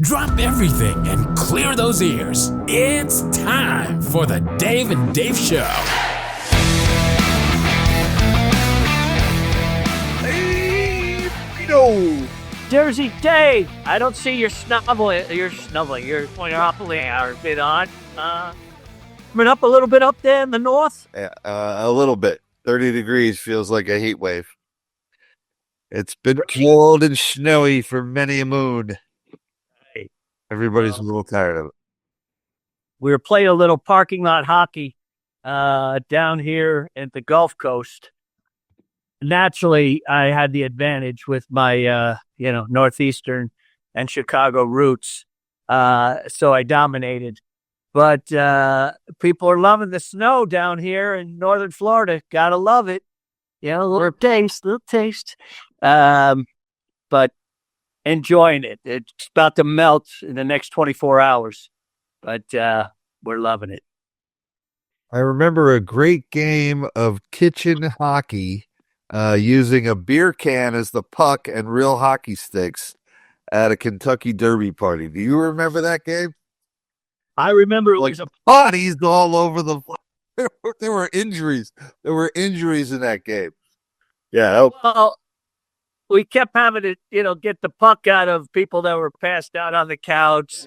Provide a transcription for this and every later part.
Drop everything and clear those ears. It's time for the Dave and Dave Show. Jersey Dave, I don't see your snubbling. You're snubbling. You're hoppling a bit on. Coming up a little bit up there in the north. Yeah, a little bit. 30 degrees feels like a heat wave. It's been cold and snowy for many a moon. Everybody's a little tired of it. We were playing a little parking lot hockey down here at the Gulf Coast. Naturally, I had the advantage with my, Northeastern and Chicago roots. So I dominated. But people are loving the snow down here in northern Florida. Gotta love it. A little taste. But enjoying it. It's about to melt in the next 24 hours. But we're loving it. I remember a great game of kitchen hockey using a beer can as the puck and real hockey sticks at a Kentucky Derby party. Do you remember that game? I remember it was bodies all over the place. There were injuries. There were injuries in that game. Yeah. Well, we kept having to, get the puck out of people that were passed out on the couch.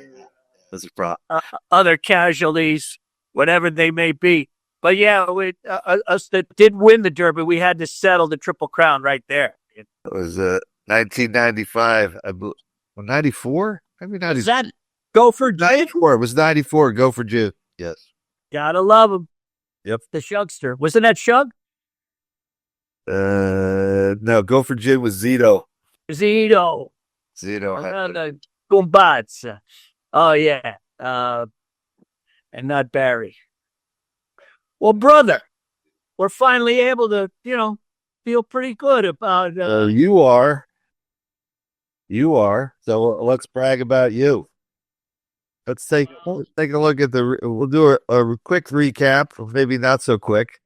That's a problem. Other casualties, whatever they may be. But yeah, us that did win the Derby, we had to settle the Triple Crown right there. It was 1995. 94? Maybe 94. Was that Gopher Jim? 94. It was 94. Gopher Jim. Yes. Gotta love him. Yep. The Shugster. Wasn't that Shug? No, Gopher Jim was Zito. Zito. Zito. Gumbats. Oh, yeah. And not Barry. Well, brother, we're finally able to, feel pretty good about... You are. So let's brag about you. Let's take a look at we'll do a quick recap, maybe not so quick.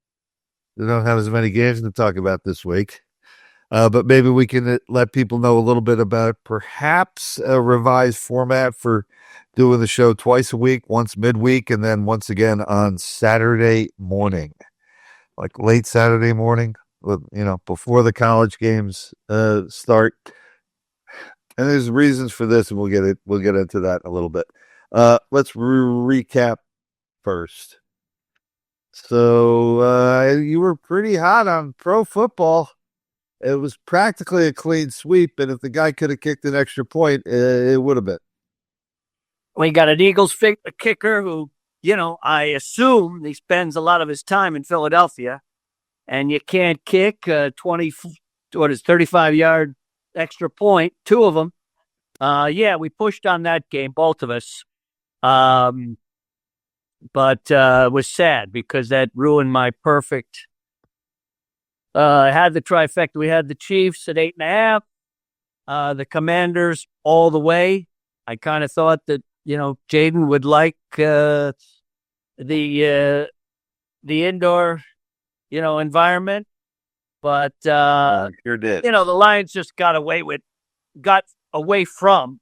We don't have as many games to talk about this week. But maybe we can let people know a little bit about perhaps a revised format for doing the show twice a week, once midweek, and then once again on Saturday morning, like late Saturday morning, before the college games start. And there's reasons for this, and we'll get into that a little bit. Let's recap first. So you were pretty hot on pro football. It was practically a clean sweep, and if the guy could have kicked an extra point, it would have been. We got an Eagles kicker who, I assume he spends a lot of his time in Philadelphia, and you can't kick 35-yard extra point, two of them. We pushed on that game, both of us. But it was sad because that ruined my perfect. I had the trifecta. We had the Chiefs at 8.5, the Commanders all the way. I kind of thought that, Jaden would like the indoor, environment, but sure did. The Lions just got away from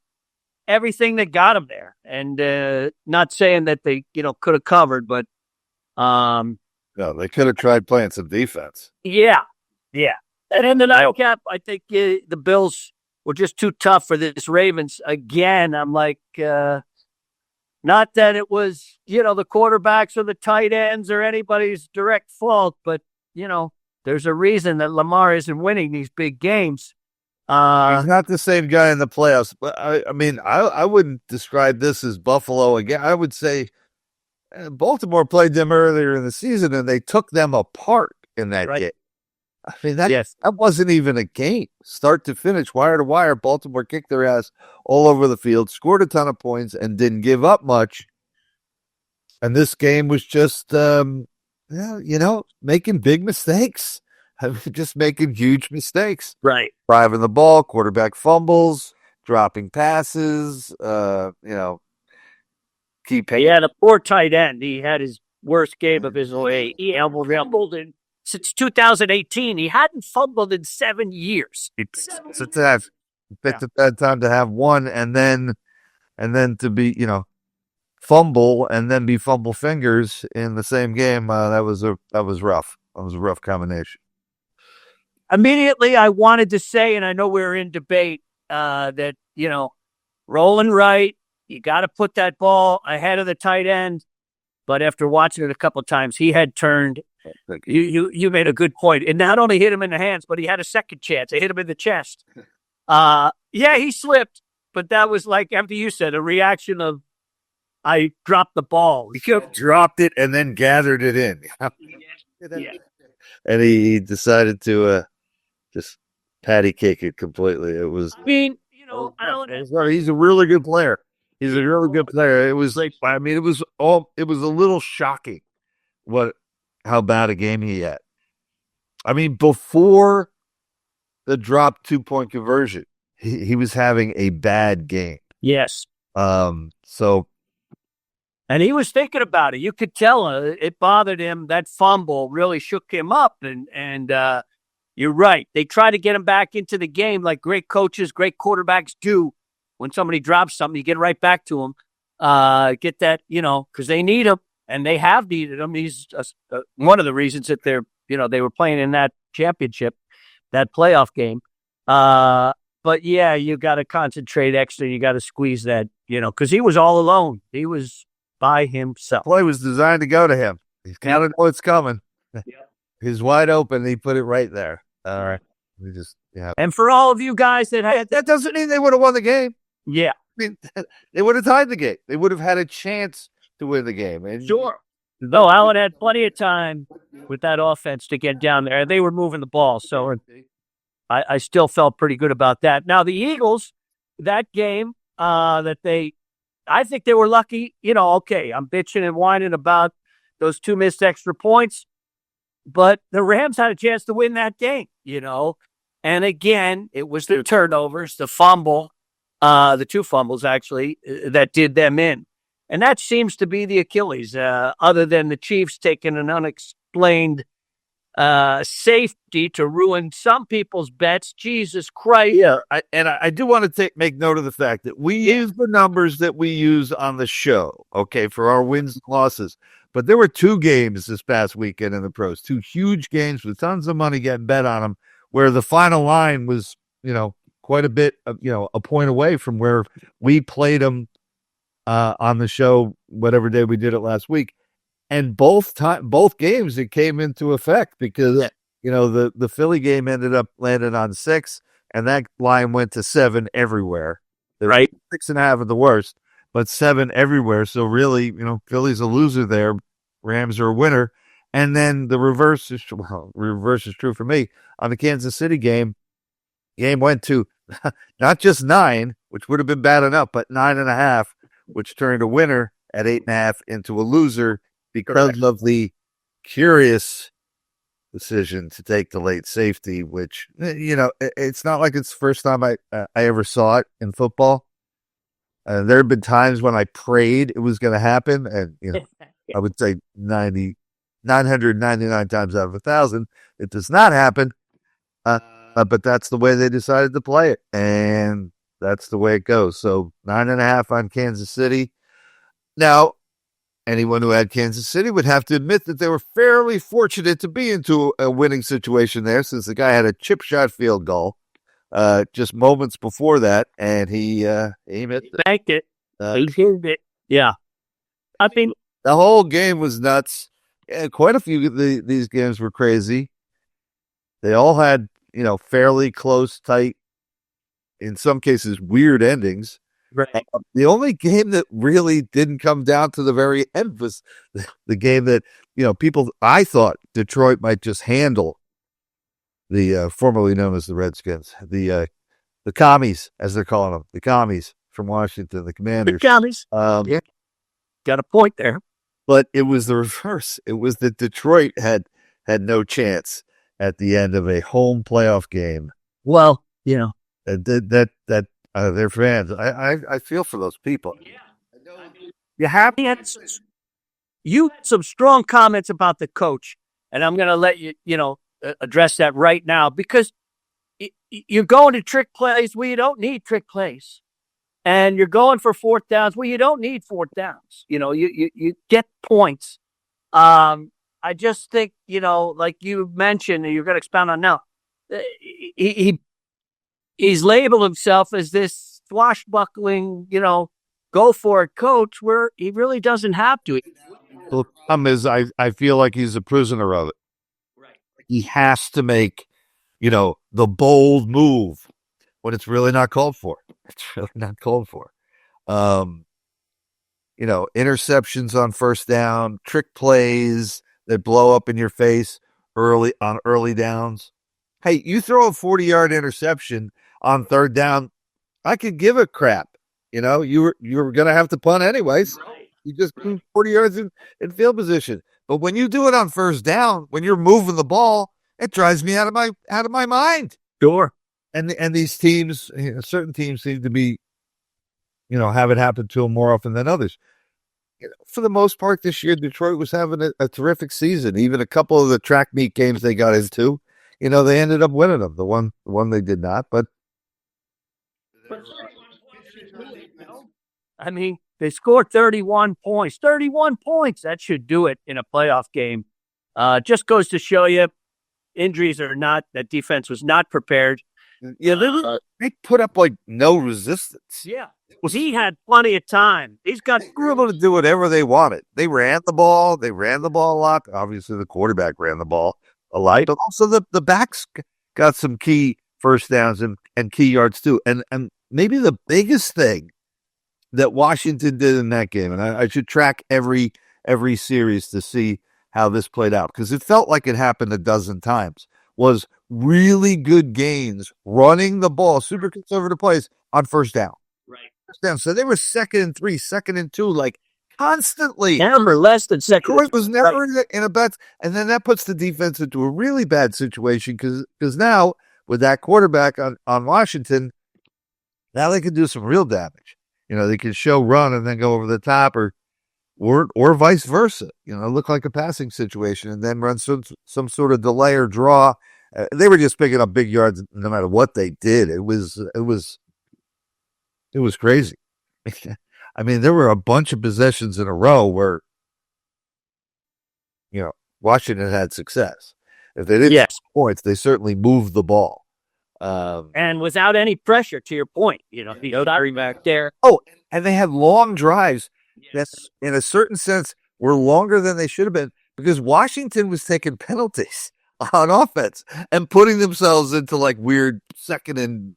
everything that got them there, and not saying that they, could have covered, but no, they could have tried playing some defense. Yeah. And in the nightcap, I think the Bills were just too tough for this Ravens. Again, I'm like, not that it was, the quarterbacks or the tight ends or anybody's direct fault, but, there's a reason that Lamar isn't winning these big games. He's not the same guy in the playoffs, but I wouldn't describe this as Buffalo again. I would say Baltimore played them earlier in the season, and they took them apart in that game. I mean, that wasn't even a game. Start to finish, wire to wire, Baltimore kicked their ass all over the field, scored a ton of points, and didn't give up much. And this game was just, making big mistakes. Just making huge mistakes. Right. Driving the ball, quarterback fumbles, dropping passes, key pace. Yeah, the poor tight end. He had his worst game of his life. He fumbled since 2018. He hadn't fumbled in 7 years. It's a bad time to have one, and then and then to be, fumble and then be fumble fingers in the same game. That was rough. That was a rough combination. Immediately, I wanted to say, and I know we're in debate, that, rolling right, you got to put that ball ahead of the tight end. But after watching it a couple of times, he had turned. You made a good point. And not only hit him in the hands, but he had a second chance. It hit him in the chest. He slipped, but that was like, after you said, a reaction of, I dropped the ball. He dropped it and then gathered it in. Yeah. And he decided to just patty cake it completely. It was. I mean, he's a really good player. He's a really good player. It was like, it was a little shocking how bad a game he had. I mean, before the drop 2-point conversion, he was having a bad game. Yes. So. And he was thinking about it. You could tell it bothered him. That fumble really shook him up. And you're right. They try to get him back into the game like great coaches, great quarterbacks do. When somebody drops something, you get right back to him. Get that, because they need him, and they have needed him. He's one of the reasons that they were playing in that championship, that playoff game. But yeah, you got to concentrate extra. You got to squeeze that, because he was all alone. He was by himself. The play was designed to go to him. He kind of know it's coming. Yeah. He's wide open. He put it right there. All right. And for all of you guys that doesn't mean they would have won the game. Yeah. I mean, they would have tied the game. They would have had a chance to win the game. And sure. No, Allen had plenty of time with that offense to get down there. They were moving the ball. So I still felt pretty good about that. Now, the Eagles, that game, I think they were lucky. Okay, I'm bitching and whining about those 2 missed extra points, but the Rams had a chance to win that game, And again, it was the turnovers, the fumble, the 2 fumbles, actually, that did them in. And that seems to be the Achilles, other than the Chiefs taking an unexplained safety to ruin some people's bets. Jesus Christ. Yeah, I do want to make note of the fact that we use the numbers that we use on the show, okay, for our wins and losses. But there were 2 games this past weekend in the pros, 2 huge games with tons of money getting bet on them, where the final line was, quite a bit of, a point away from where we played them on the show, whatever day we did it last week. And both games, it came into effect because, the Philly game landed on 6, and that line went to 7 everywhere. Right. 6.5 of the worst, but 7 everywhere. So really, Philly's a loser there. Rams are a winner. And then the reverse is true for me. On the Kansas City game went to not just 9, which would have been bad enough, but 9.5, which turned a winner at 8.5 into a loser because of the curious decision to take the late safety, which, it's not like it's the first time I ever saw it in football. There have been times when I prayed it was going to happen, and, I would say 999 times out of 1,000, it does not happen. But that's the way they decided to play it, and that's the way it goes. So 9.5 on Kansas City. Now, anyone who had Kansas City would have to admit that they were fairly fortunate to be into a winning situation there, since the guy had a chip shot field goal just moments before that, and he missed it. Banked it. He hit it. Yeah. I mean, the whole game was nuts. Quite a few of these games were crazy. They all had, fairly close, tight, in some cases, weird endings. Right. The only game that really didn't come down to the very end was the game that, I thought Detroit might just handle, the formerly known as the Redskins, the commies, as they're calling them, the commies from Washington, the Commanders. The commies. Yeah. Got a point there. But it was the reverse. It was that Detroit had no chance at the end of a home playoff game. Well, that their fans. I feel for those people. Yeah. You had some strong comments about the coach, and I'm going to let you, address that right now, because you're going to trick plays where you don't need trick plays. and you're going for fourth downs. Well, you don't need fourth downs. You get points. I just think, like you mentioned, and you're going to expound on now, he's labeled himself as this swashbuckling, go for it coach, where he really doesn't have to. The problem is, I feel like he's a prisoner of it. Right. He has to make, the bold move when it's really not called for. It's really not called for. Interceptions on first down, trick plays that blow up in your face early downs. Hey, you throw a 40-yard interception on third down, I could give a crap. You were going to have to punt anyways. Right. You just put 40 yards in field position. But when you do it on first down, when you're moving the ball, it drives me out of my mind. Sure. And these teams, certain teams seem to be, have it happen to them more often than others. For the most part this year, Detroit was having a terrific season. Even a couple of the track meet games they got into, they ended up winning them. The one they did not, but I mean, they scored 31 points. 31 points. That should do it in a playoff game. Just goes to show you, injuries or not, that defense was not prepared. Yeah, they put up like no resistance. Yeah. He had plenty of time. They were able to do whatever they wanted. They ran the ball. They ran the ball a lot. Obviously, the quarterback ran the ball a lot, but also the backs got some key first downs and key yards too. And maybe the biggest thing that Washington did in that game, and I should track every series to see how this played out, because it felt like it happened a dozen times, was really good gains running the ball, super conservative plays on first down. Right. First down. So they were 2nd and 3, 2nd and 2, like constantly. Never less than second. Detroit was never in a bad, and then that puts the defense into a really bad situation, because now with that quarterback on Washington, now they can do some real damage. They can show run and then go over the top, or vice versa. Look like a passing situation and then run some sort of delay or draw. They were just picking up big yards no matter what they did. It was crazy. I mean, there were a bunch of possessions in a row where, Washington had success. If they didn't score points, they certainly moved the ball. And without any pressure, to your point, the back there. Oh, and they had long drives that, in a certain sense, were longer than they should have been, because Washington was taking penalties on offense and putting themselves into like weird 2nd and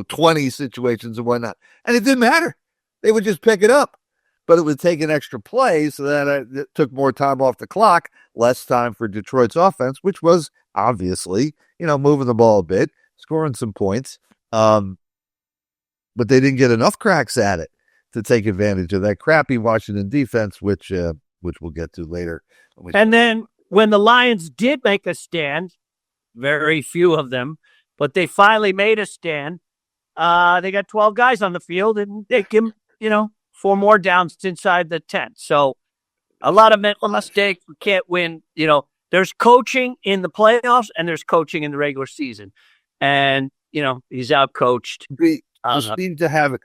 20 situations and whatnot. And it didn't matter. They would just pick it up. But it would take an extra play, so that it took more time off the clock, less time for Detroit's offense, which was obviously, moving the ball a bit, scoring some points. But they didn't get enough cracks at it to take advantage of that crappy Washington defense, which we'll get to later. And then when the Lions did make a stand, very few of them, but they finally made a stand. They got 12 guys on the field, and they give them, 4 more downs inside the 10. So a lot of mental mistakes. We can't win. There's coaching in the playoffs and there's coaching in the regular season. And, he's out-coached. We seem to have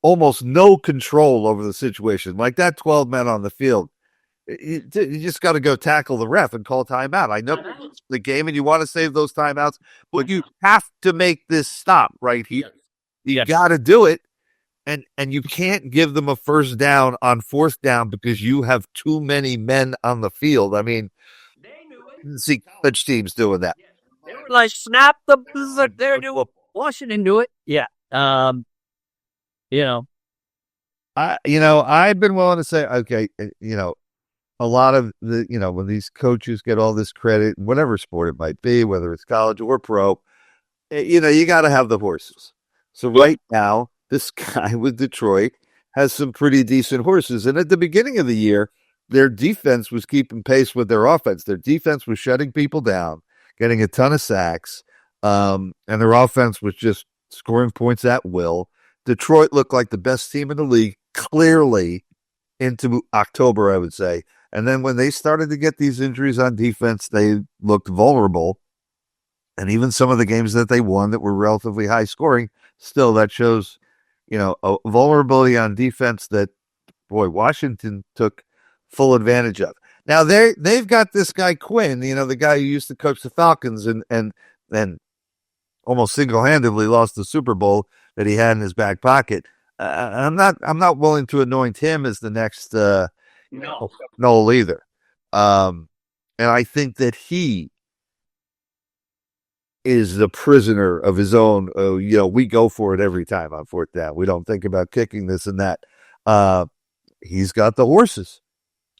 almost no control over the situation. Like that 12 men on the field, you just got to go tackle the ref and call timeout. I know the game and you want to save those timeouts, but you have to make this stop right here. You got to do it. And you can't give them a first down on fourth down because you have too many men on the field. I mean, they knew it. I didn't see college teams doing that. They were like, snap the blizzard. They knew it. Washington knew it. Yeah. I've been willing to say, okay, a lot of the, when these coaches get all this credit, whatever sport it might be, whether it's college or pro, you got to have the horses. So right now, this guy with Detroit has some pretty decent horses. And at the beginning of the year, their defense was keeping pace with their offense. Their defense was shutting people down, getting a ton of sacks, and their offense was just scoring points at will. Detroit looked like the best team in the league, clearly, into October, I would say. And then when they started to get these injuries on defense, they looked vulnerable. And even some of the games that they won that were relatively high scoring, still that shows, a vulnerability on defense that, boy, Washington took full advantage of. Now they've got this guy Quinn, the guy who used to coach the Falcons and almost single-handedly lost the Super Bowl that he had in his back pocket. I'm not willing to anoint him as the next Noel either. And I think that he is the prisoner of his own. We go for it every time on fourth down. We don't think about kicking this and that. He's got the horses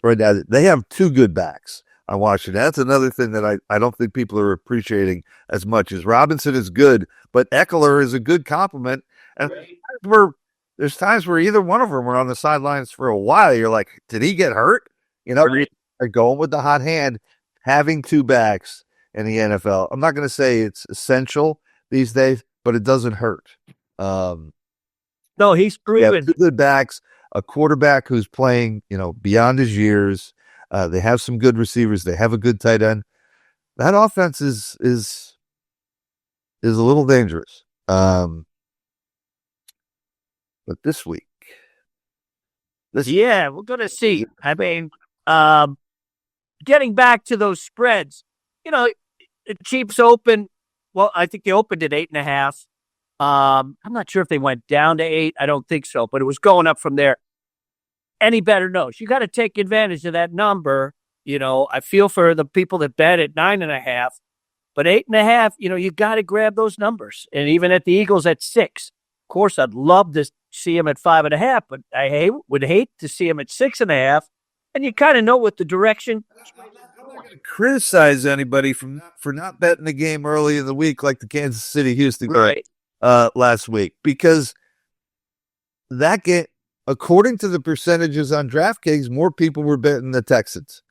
right now. They have two good backs on Washington. That's another thing that I don't think people are appreciating as much as Robinson is good, but Eckler is a good compliment. And there's times where either one of them were on the sidelines for a while. You're like, did he get hurt? Right. They're going with the hot hand, having two backs in the NFL. I'm not going to say it's essential these days, but it doesn't hurt. No, he's proven. Two good backs, a quarterback who's playing, beyond his years. They have some good receivers. They have a good tight end. That offense is a little dangerous. But this week, we're going to see. I mean, getting back to those spreads, the Chiefs open. Well, I think they opened at 8.5. I'm not sure if they went down to 8. I don't think so, but it was going up from there. Any better knows. You got to take advantage of that number. I feel for the people that bet at 9.5, but 8.5, you got to grab those numbers. And even at the Eagles at 6, of course, I'd love to see him at 5.5, but I would hate to see him at 6.5. And you kind of know what the direction. I'm not going to criticize anybody for not betting the game early in the week like the Kansas City Houston right. Last week, because that game, according to the percentages on DraftKings, more people were betting the Texans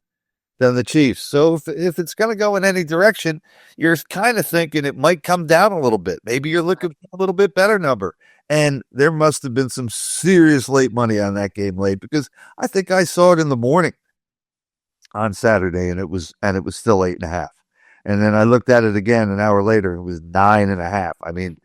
than the Chiefs. So if it's going to go in any direction, you're kind of thinking it might come down a little bit. Maybe you're looking for a little bit better number. And there must have been some serious late money on that game late, because I think I saw it in the morning on Saturday, and it was still 8.5. And then I looked at it again an hour later, it was 9.5. I mean,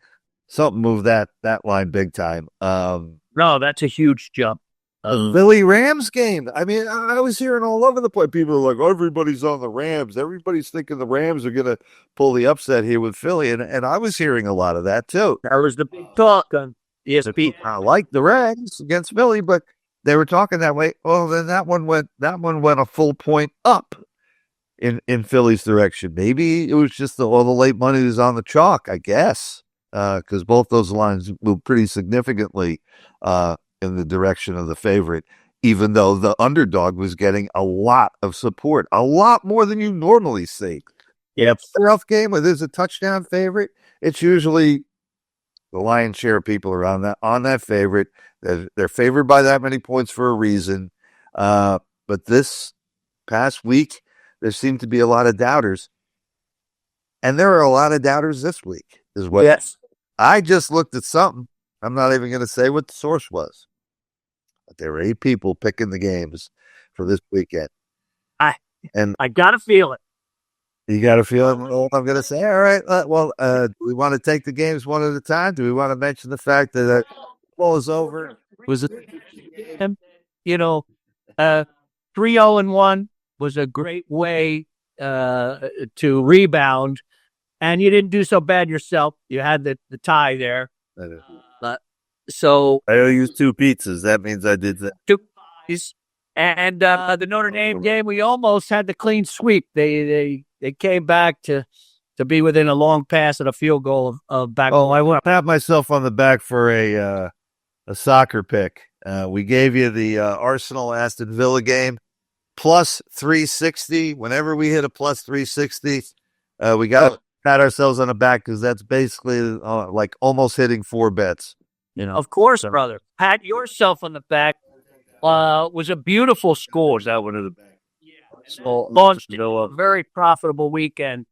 something moved that line big time. No, that's a huge jump. Philly Rams game. I mean, I was hearing all over the place. People are like, oh, everybody's on the Rams. Everybody's thinking the Rams are going to pull the upset here with Philly. And I was hearing a lot of that too. That was the big talk on ESPN. I like the Rams against Philly, but they were talking that way. Well, then that one went a full point up in Philly's direction. Maybe it was just all the late money was on the chalk, I guess, because both those lines moved pretty significantly in the direction of the favorite, even though the underdog was getting a lot of support, a lot more than you normally see. Yep. Playoff game where there's a touchdown favorite, it's usually the lion's share of people are on that favorite. They're favored by that many points for a reason. But this past week, there seemed to be a lot of doubters. And there are a lot of doubters this week as well. Yes. I just looked at something. I'm not even going to say what the source was. But there were 8 people picking the games for this weekend. I got to feel it. You got to feel it. Well, I'm going to say, all right, do we want to take the games one at a time? Do we want to mention the fact that football is over? Was it, 3-0-1 was a great way to rebound, and you didn't do so bad yourself. You had the tie there. So I owe you 2 pizzas. That means I did that. 2 pizzas. And the Notre Dame game, we almost had the clean sweep. They came back to be within a long pass and a field goal of back. Oh, I want to pat myself on the back for a soccer pick. We gave you the Arsenal Aston Villa game plus 360. Whenever we hit a plus 360, we got to pat ourselves on the back, because that's basically like almost hitting 4 bets. Of course, brother. Pat yourself on the back. Was a beautiful score. That one of the launched a very profitable weekend.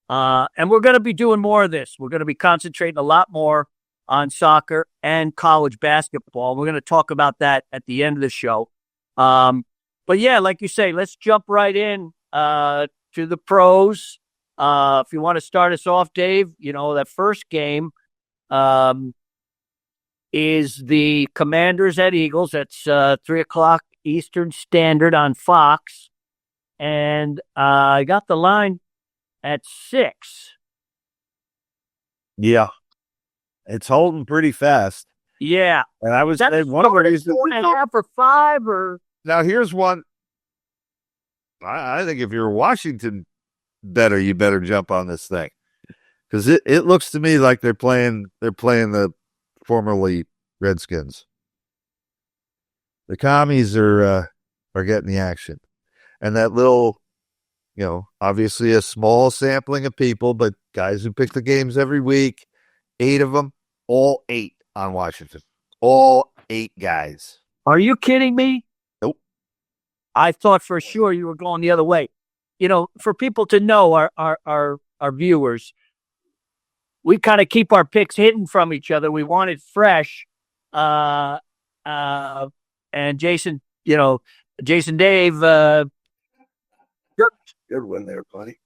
And we're going to be doing more of this. We're going to be concentrating a lot more on soccer and college basketball. We're going to talk about that at the end of the show. But yeah, like you say, let's jump right in to the pros. If you want to start us off, Dave, that first game, is the Commanders at Eagles. That's 3 o'clock Eastern Standard on Fox. And I got the line at 6. Yeah. It's holding pretty fast. Yeah. And I was That's one of the reasons. 4.5 or 5 or. Now, here's one. I think if you're Washington better, you better jump on this thing. Because it looks to me like they're playing the formerly Redskins. The commies are getting the action. And that little, obviously a small sampling of people, but guys who pick the games every week, 8 of them, all 8 on Washington. All 8 guys. Are you kidding me? Nope. I thought for sure you were going the other way. For people to know, our viewers, we kind of keep our picks hidden from each other. We want it fresh. And Jason, Dave, Good one there, buddy.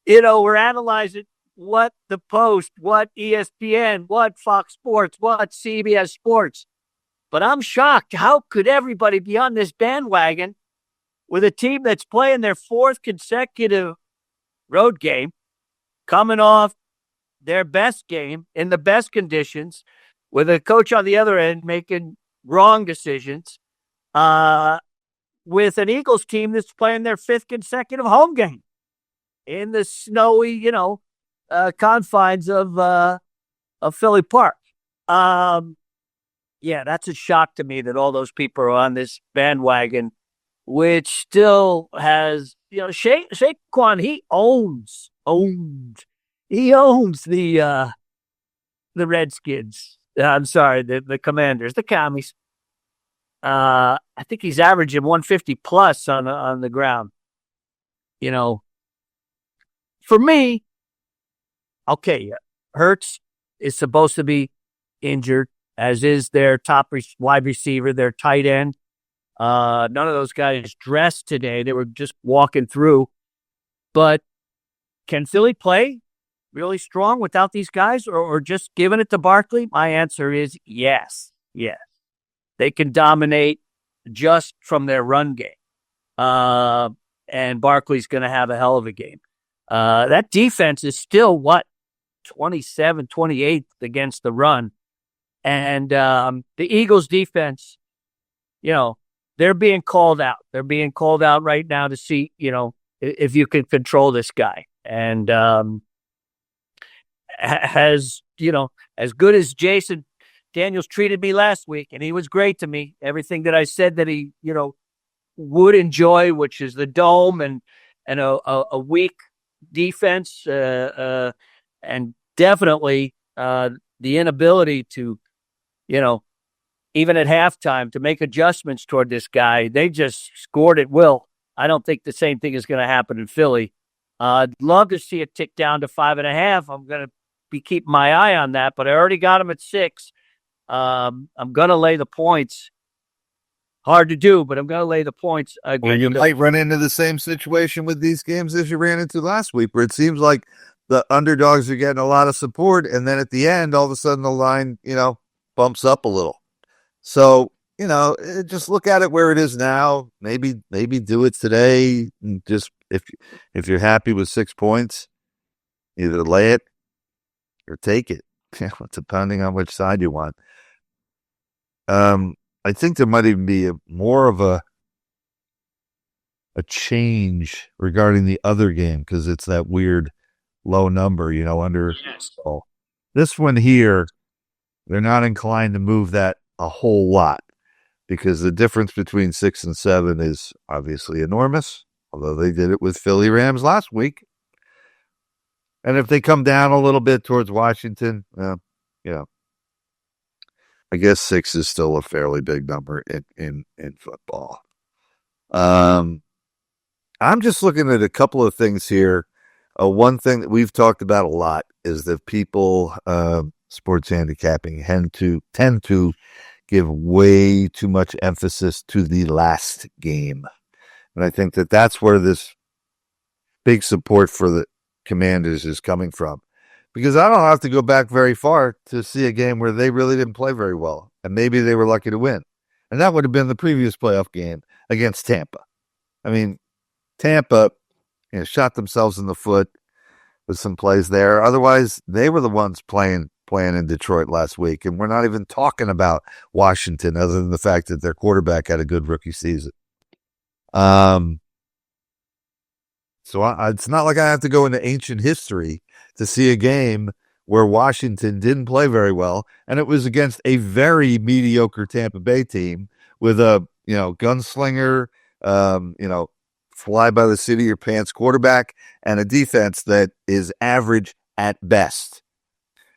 We're analyzing what the Post, what ESPN, what Fox Sports, what CBS Sports. But I'm shocked. How could everybody be on this bandwagon with a team that's playing their 4th consecutive road game, coming off their best game in the best conditions, with a coach on the other end making wrong decisions, with an Eagles team that's playing their 5th consecutive home game in the snowy, confines of Philly Park. Yeah, that's a shock to me that all those people are on this bandwagon, which still has, Saquon, he owns the Redskins. I'm sorry, the Commanders, the commies. I think he's averaging 150 plus on the ground. For me, okay, Hurts is supposed to be injured, as is their top wide receiver, their tight end. None of those guys dressed today. They were just walking through. But can Philly play really strong without these guys, or just giving it to Barkley? My answer is yes. Yes. They can dominate just from their run game. And Barkley's going to have a hell of a game. That defense is still, 27, 28 against the run. And the Eagles defense, they're being called out. They're being called out right now to see, if you can control this guy. And as good as Jason Daniels treated me last week, and he was great to me, everything that I said that he, would enjoy, which is the dome and a weak defense, and definitely the inability to, even at halftime, to make adjustments toward this guy. They just scored at will. I don't think the same thing is going to happen in Philly. I'd love to see it tick down to 5.5. I'm going to be keeping my eye on that, but I already got him at 6. I'm going to lay the points. Hard to do, but I'm going to lay the points. Well, you might run into the same situation with these games as you ran into last week, where it seems like the underdogs are getting a lot of support, and then at the end, all of a sudden the line, bumps up a little. So, just look at it where it is now. Maybe do it today. Just if you're happy with 6 points, either lay it or take it, depending on which side you want. I think there might even be more of a change regarding the other game, because it's that weird low number, under. This one here, they're not inclined to move that a whole lot, because the difference between 6 and 7 is obviously enormous, although they did it with Philly Rams last week. And if they come down a little bit towards Washington, I guess 6 is still a fairly big number in football. I'm just looking at a couple of things here. One thing that we've talked about a lot is that people, sports handicapping, tend to give way too much emphasis to the last game. And I think that's where this big support for the Commanders is coming from. Because I don't have to go back very far to see a game where they really didn't play very well. And maybe they were lucky to win. And that would have been the previous playoff game against Tampa. I mean, Tampa shot themselves in the foot with some plays there. Otherwise, they were the ones playing in Detroit last week. And we're not even talking about Washington other than the fact that their quarterback had a good rookie season. So it's not like I have to go into ancient history to see a game where Washington didn't play very well, and it was against a very mediocre Tampa Bay team with a gunslinger, fly by the seat of your pants quarterback, and a defense that is average at best.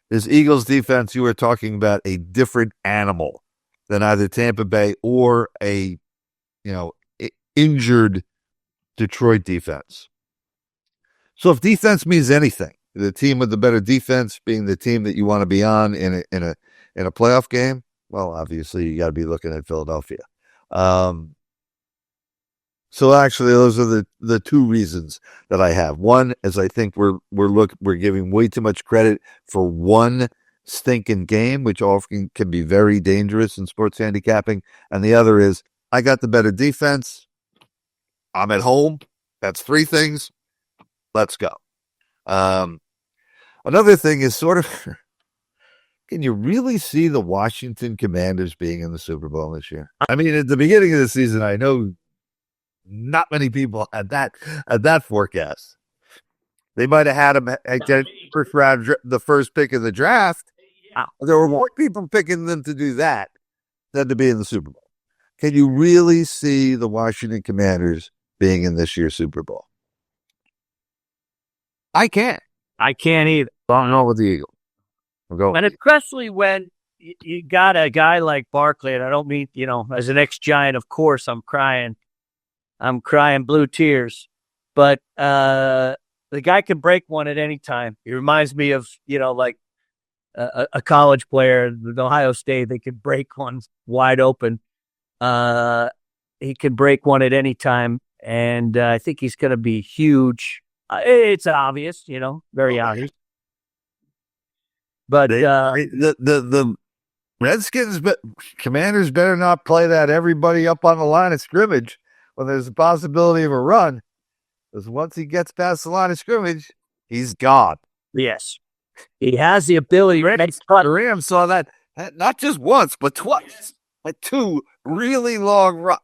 This Eagles defense, you are talking about a different animal than either Tampa Bay or a injured Detroit defense. So if defense means anything, the team with the better defense being the team that you want to be on in a playoff game, well, obviously you got to be looking at Philadelphia. So actually, those are the two reasons that I have. One is I think we're giving way too much credit for one stinking game, which often can be very dangerous in sports handicapping. And the other is I got the better defense. I'm at home. That's three things. Let's go. Another thing is sort of, can you really see the Washington Commanders being in the Super Bowl this year? I mean, at the beginning of the season, I know not many people had that forecast. They might have had them at first round, the first pick of the draft. There were more people picking them to do that than to be in the Super Bowl. Can you really see the Washington Commanders being in this year's Super Bowl? I can't. I can't either. I don't know with the Eagles. And especially when you got a guy like Barkley, and I don't mean, as an ex-Giant, of course, I'm crying blue tears. But the guy can break one at any time. He reminds me of, like a college player at Ohio State. They can break one wide open. He can break one at any time. And I think he's going to be huge. It's obvious, very obvious. But the Redskins, Commanders better not play that everybody up on the line of scrimmage when there's a possibility of a run. Because once he gets past the line of scrimmage, he's gone. Yes. He has the ability. The Rams saw that not just once, but twice. Like two really long runs.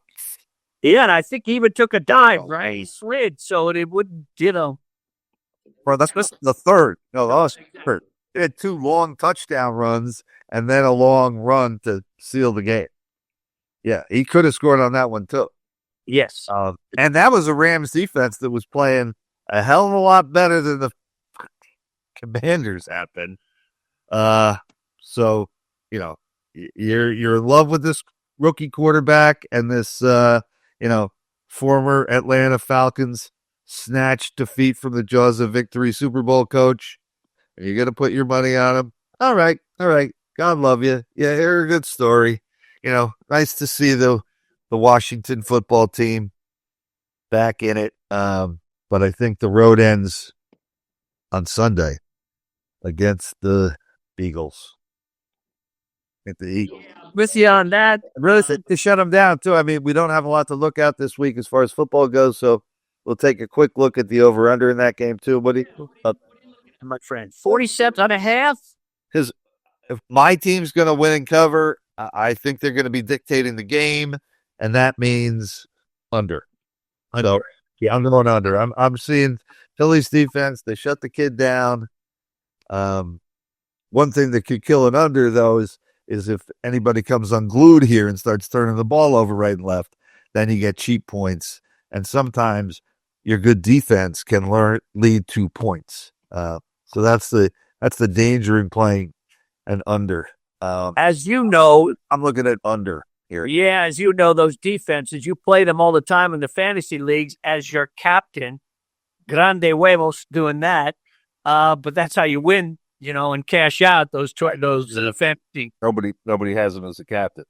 Yeah, and I think he even took a dive, right? He slid, so it wouldn't, Well, that's the third. No, that was third. He had two long touchdown runs and then a long run to seal the game. Yeah, he could have scored on that one too. Yes. And that was a Rams defense that was playing a hell of a lot better than the Commanders have been. So, you're in love with this rookie quarterback and this former Atlanta Falcons snatched defeat from the jaws of victory Super Bowl coach. Are you going to put your money on him? All right. God love you. Yeah, you're a good story. Nice to see the Washington football team back in it. But I think the road ends on Sunday against the Eagles. With you on that. Really to shut them down, too. I mean, we don't have a lot to look at this week as far as football goes, so we'll take a quick look at the over-under in that game, too, buddy. My friend, 47.5? Because if my team's going to win and cover, I think they're going to be dictating the game, and that means under. Yeah, I'm going under. I'm seeing Philly's defense. They shut the kid down. One thing that could kill an under, though, is if anybody comes unglued here and starts turning the ball over right and left, then you get cheap points. And sometimes your good defense can lead to points. So that's the danger in playing an under. As you know, I'm looking at under here. Yeah, as you know, those defenses, you play them all the time in the fantasy leagues as your captain. Grande huevos doing that. But that's how you win, and cash out those fantasy. Nobody has him as a captain.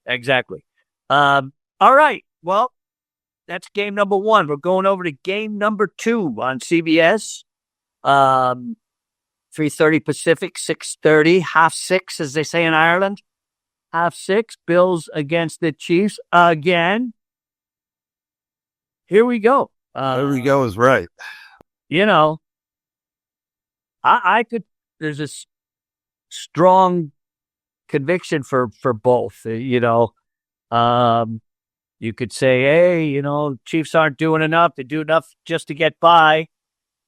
Exactly. All right. Well, that's game number one. We're going over to game number 2 on CBS. 3:30 Pacific, 6:30, 6:30, as they say in Ireland. 6:30, Bills against the Chiefs again. Here we go. There we go is right. You know, I could, there's a strong conviction for both, you could say, hey, Chiefs aren't doing enough. They do enough just to get by,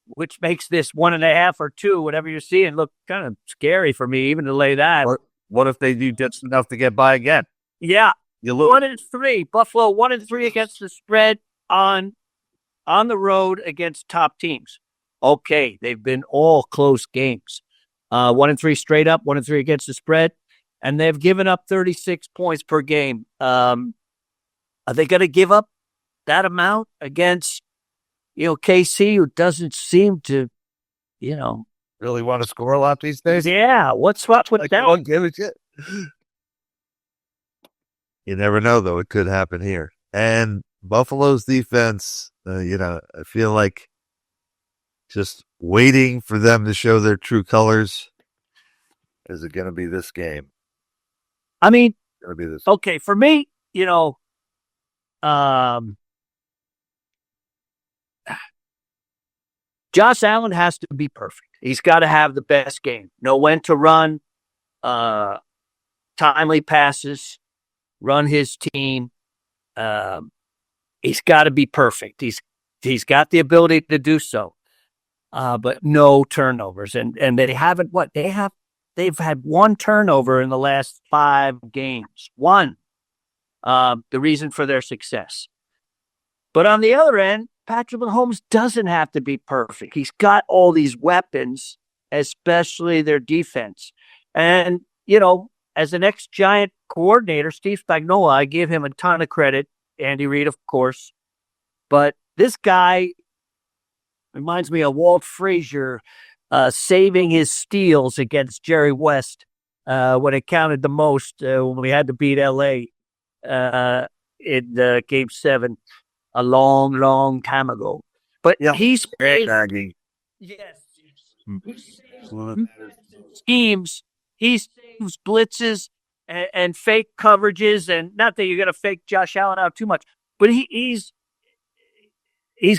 which makes this 1.5 or 2, whatever you're seeing, look kind of scary for me, even to lay that. What if they do just enough to get by again? Yeah. You lose. 1-3. Buffalo 1-3 against the spread on the road against top teams. Okay, they've been all close games. 1-3 straight up, 1-3 against the spread, and they've given up 36 points per game. Are they going to give up that amount against, KC, who doesn't seem to, really want to score a lot these days? Yeah, what's up with that? Don't give a shit. You never know, though. It could happen here. And Buffalo's defense, I feel like just waiting for them to show their true colors. Is it going to be this game? I mean, Going to be this. Okay, for me, Josh Allen has to be perfect. He's got to have the best game. Know when to run, timely passes, run his team. He's got to be perfect. He's got the ability to do so, but no turnovers. And they haven't. They've had 1 turnover in the last 5 games. 1. The reason for their success. But on the other end, Patrick Mahomes doesn't have to be perfect. He's got all these weapons, especially their defense. And, as an ex-Giant coordinator, Steve Spagnuolo, I give him a ton of credit. Andy Reid, of course. But this guy reminds me of Walt Frazier saving his steals against Jerry West when it counted the most, when we had to beat L.A. In Game 7 a long, long time ago. But he's Maggie. Yes. Schemes. He schemes blitzes and fake coverages, and not that you're going to fake Josh Allen out too much, but he's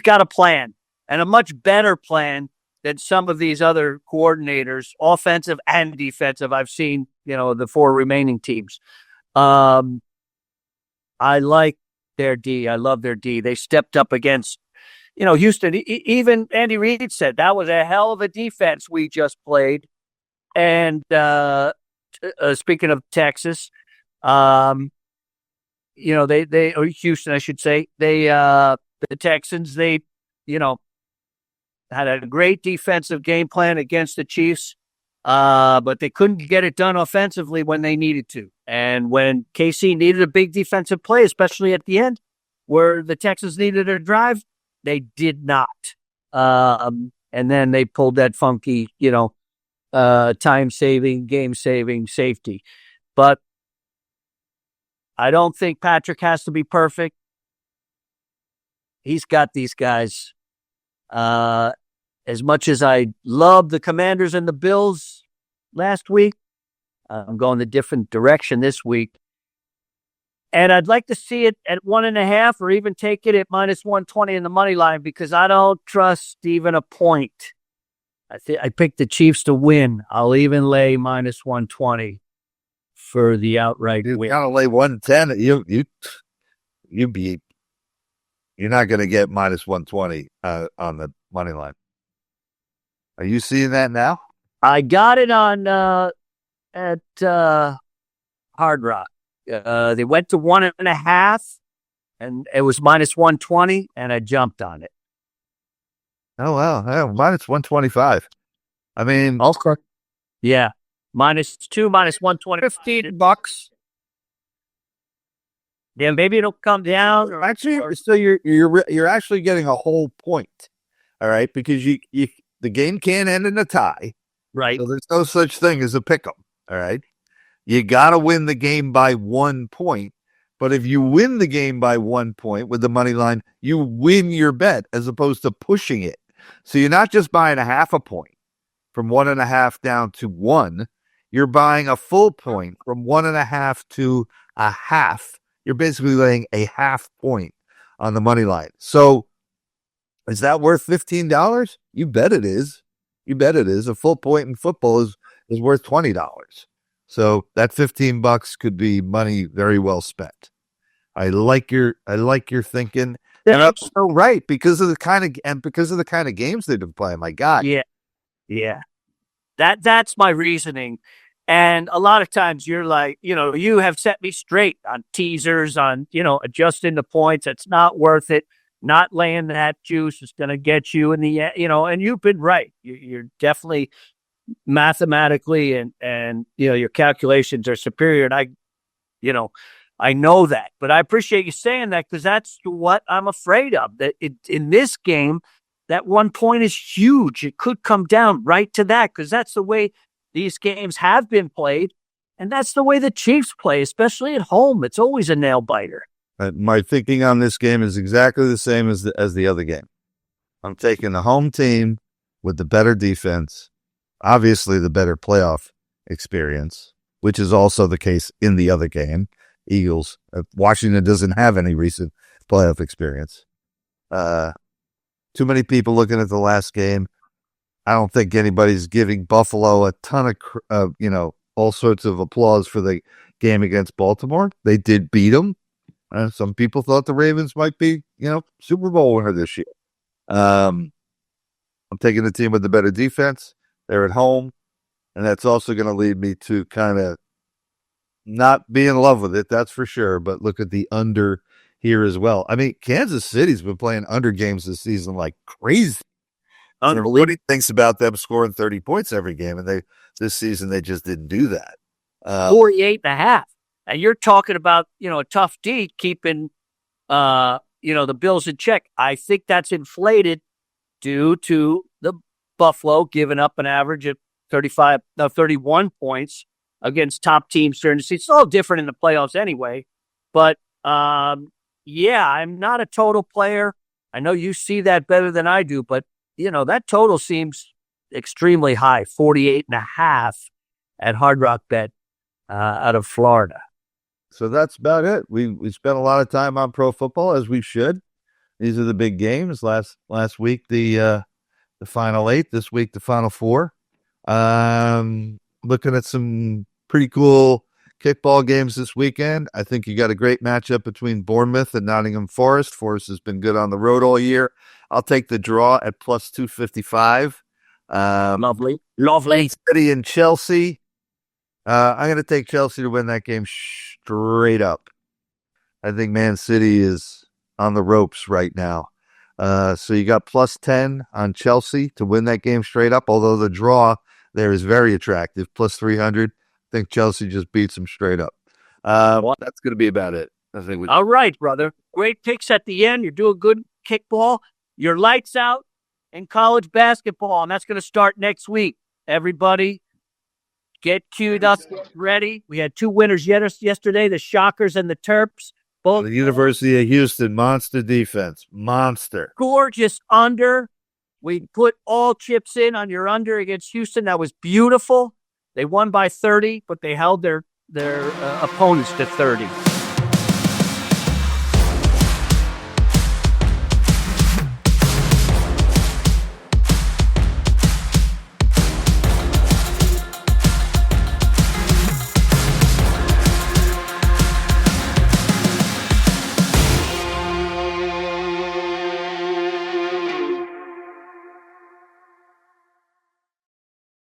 got a plan, and a much better plan than some of these other coordinators, offensive and defensive. I've seen, the 4 remaining teams. I like their D. I love their D. They stepped up against, Houston. Even Andy Reid said that was a hell of a defense we just played. And speaking of Texas, or Houston, I should say, the Texans, they, had a great defensive game plan against the Chiefs, but they couldn't get it done offensively when they needed to. And when KC needed a big defensive play, especially at the end, where the Texans needed a drive, they did not. And then they pulled that funky, time-saving, game-saving safety. But I don't think Patrick has to be perfect. He's got these guys. As much as I love the Commanders and the Bills last week, I'm going a different direction this week. And I'd like to see it at 1.5 or even take it at -120 in the money line, because I don't trust even a point. I picked the Chiefs to win. I'll even lay -120 for the outright win. You gotta lay 110. You're not going to get -120 on the money line. Are you seeing that now? I got it on at Hard Rock. They went to 1.5, and it was -120, and I jumped on it. Oh wow, -125. I mean, okay. Yeah, -2, -120, $15. Yeah, maybe it'll come down. So you're actually getting a whole point. All right, because the game can't end in a tie. Right. So there's no such thing as a pick'em. All right. You got to win the game by 1 point. But if you win the game by 1 point with the money line, you win your bet as opposed to pushing it. So you're not just buying a half a point. from 1.5 down to 1. You're buying a full point from 1.5 to a half. You're basically laying a half point on the money line. So is that worth $15? You bet it is. You bet it is. A full point in football is worth $20. So that $15 could be money very well spent. I like your thinking. And I'm so right because of the kind of games they've been playing. My God. Yeah. That's my reasoning. And a lot of times you're like, you have set me straight on teasers, on, adjusting the points. It's not worth it. Not laying that juice is going to get you in the, and you've been right. You're definitely mathematically and, your calculations are superior. And I know that, but I appreciate you saying that because that's what I'm afraid of. That in this game, that 1 point is huge. It could come down right to that because that's the way these games have been played, and that's the way the Chiefs play, especially at home. It's always a nail biter. My thinking on this game is exactly the same as the other game. I'm taking the home team with the better defense, obviously the better playoff experience, which is also the case in the other game. Eagles. Washington doesn't have any recent playoff experience. Too many people looking at the last game. I don't think anybody's giving Buffalo a ton of, all sorts of applause for the game against Baltimore. They did beat them. Some people thought the Ravens might be, Super Bowl winner this year. I'm taking the team with the better defense. They're at home. And that's also going to lead me to kind of not be in love with it, that's for sure. But look at the under here as well. I mean, Kansas City's been playing under games this season like crazy. Everybody thinks about them scoring 30 points every game, and this season they just didn't do that. 48.5. And you're talking about, a tough D keeping, the Bills in check. I think that's inflated due to the Buffalo giving up an average of 31 points against top teams during the season. It's all different in the playoffs anyway. But, I'm not a total player. I know you see that better than I do, but, that total seems extremely high, 48.5 at Hard Rock Bet out of Florida. So that's about it. We spent a lot of time on pro football, as we should. These are the big games. Last week, the Final 8. This week, the Final 4. Looking at some pretty cool kickball games this weekend. I think you got a great matchup between Bournemouth and Nottingham Forest. Forest has been good on the road all year. I'll take the draw at plus 255. Lovely. City and Chelsea. I'm going to take Chelsea to win that game straight up. I think Man City is on the ropes right now. So you got plus 10 on Chelsea to win that game straight up, although the draw there is very attractive, plus 300. I think Chelsea just beats them straight up. That's going to be about it. I think. All right, brother. Great picks at the end. You're doing good kickball. Your lights out in college basketball, and that's going to start next week. Everybody, get queued up, ready. We had 2 winners yesterday, the Shockers and the Terps. Both the University of Houston, monster defense. Monster. Gorgeous under. We put all chips in on your under against Houston. That was beautiful. They won by 30, but they held their opponents to 30.